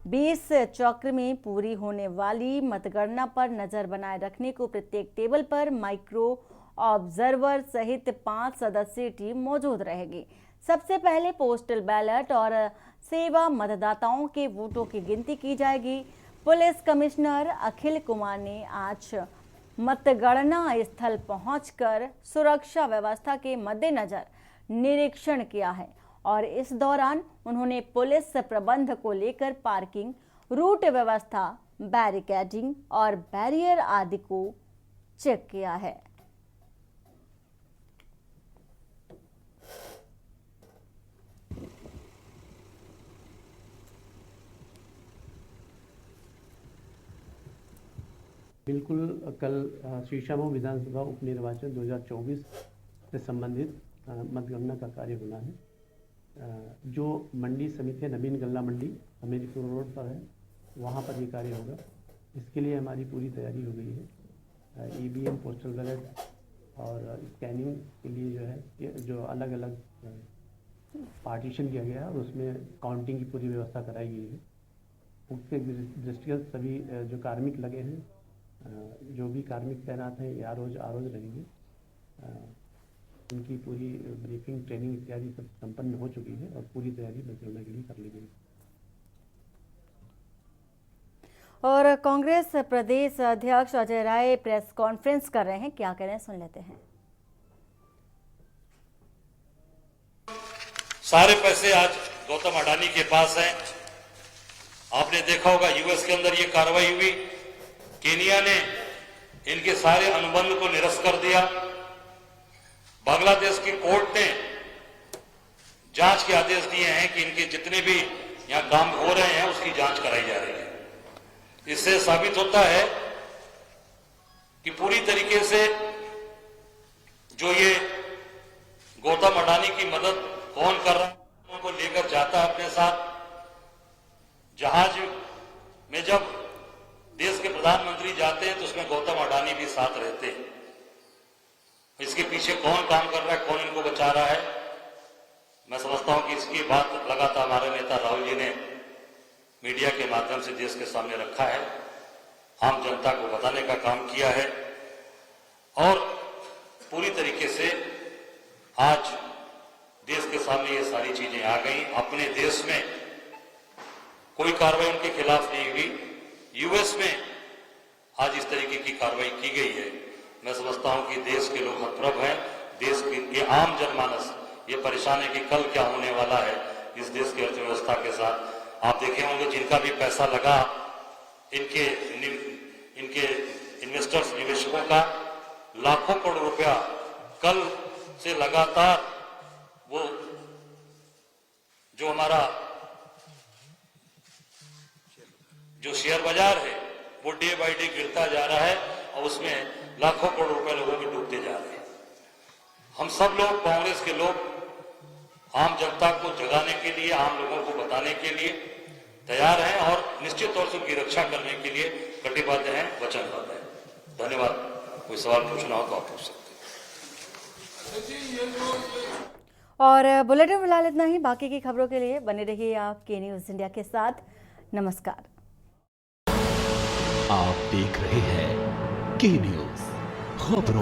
20 चक्र में पूरी होने वाली मतगणना पर नजर बनाए रखने को प्रत्येक टेबल पर माइक्रो ऑब्जर्वर सहित 5 सदस्यीय टीम मौजूद रहेगी। सबसे पहले पोस्टल बैलेट और सेवा मतदाताओं के वोटों की गिनती की जाएगी। पुलिस कमिश्नर अखिल कुमार ने आज मतगणना स्थल पहुंचकर सुरक्षा व्यवस्था के मद्देनजर निरीक्षण किया है, और इस दौरान उन्होंने पुलिस प्रबंध को लेकर पार्किंग, रूट व्यवस्था, बैरिकेडिंग और बैरियर आदि को चेक किया है। बिल्कुल कल सीसामऊ विधानसभा उपनिर्वाचन 2024 से संबंधित मतगणना का कार्य होना है। जो मंडी समिति है, नवीन गल्ला मंडी हमीरपुर रोड पर है, वहाँ पर ये कार्य होगा। इसके लिए हमारी पूरी तैयारी हो गई है। ईवीएम, पोस्टल बैलेट और स्कैनिंग के लिए जो है जो अलग अलग पार्टीशन किया गया है, और उसमें काउंटिंग की पूरी व्यवस्था कराई गई है। उसके दृष्टिगत सभी जो कार्मिक लगे हैं, जो भी कार्मिक तैनात हैं, ये आरोज रहेंगे। उनकी पूरी ब्रीफिंग, ट्रेनिंग इत्यादि सब संपन्न हो चुकी है और पूरी तैयारी मतगणना के लिए कर ली गई। और कांग्रेस प्रदेश अध्यक्ष अजय राय प्रेस कॉन्फ्रेंस कर रहे हैं, क्या कह रहे हैं सुन लेते हैं। सारे पैसे आज गौतम अडानी के पास हैं। आपने देखा होगा यूएस के अंदर ये कार्रवाई हुई, केनिया ने इनके सारे अनुबंध को निरस्त कर दिया। बांग्लादेश की कोर्ट ने जांच के आदेश दिए हैं कि इनके जितने भी यहां काम हो रहे हैं उसकी जांच कराई जा रही है। इससे साबित होता है कि पूरी तरीके से जो ये गौतम अडानी की मदद कौन कर रहा है, उनको लेकर जाता है अपने साथ। जहाज में जब देश के प्रधानमंत्री जाते हैं तो उसमें गौतम अडानी भी साथ रहते हैं। इसके पीछे कौन काम कर रहा है, कौन इनको बचा रहा है, मैं समझता हूं कि इसकी बात लगातार हमारे नेता राहुल जी ने मीडिया के माध्यम से देश के सामने रखा है, आम जनता को बताने का काम किया है। और पूरी तरीके से आज देश के सामने ये सारी चीजें आ गई। अपने देश में कोई कार्रवाई उनके खिलाफ नहीं हुई, यूएस में आज इस तरीके की कार्रवाई की गई है। मैं समझता हूं कि देश के लोग हतप्रभ हैं, देश के आम जनमानस ये परेशान है कि कल क्या होने वाला है इस देश की अर्थव्यवस्था के साथ। आप देखे होंगे जिनका भी पैसा लगा इनके इन्वेस्टर्स निवेशकों का लाखों करोड़ रुपया कल से लगातार वो जो हमारा जो शेयर बाजार है वो डे बाय डे गिरता जा रहा है और उसमें लाखों करोड़ रुपए लोगों के डूबते जा रहे हैं। हम सब लोग, कांग्रेस के लोग, आम जनता को जगाने के लिए, आम लोगों को बताने के लिए तैयार हैं और निश्चित तौर से उनकी रक्षा करने के लिए कटिबद्ध हैं, वचनबद्ध हैं। धन्यवाद। कोई सवाल पूछना हो तो आप पूछ सकते हैं। और बुलेटिन फिलहाल इतना ही। बाकी की खबरों के लिए बने रहिए आप के न्यूज़ इंडिया के साथ। नमस्कार। आप देख रहे हैं के न्यूज़ खबरों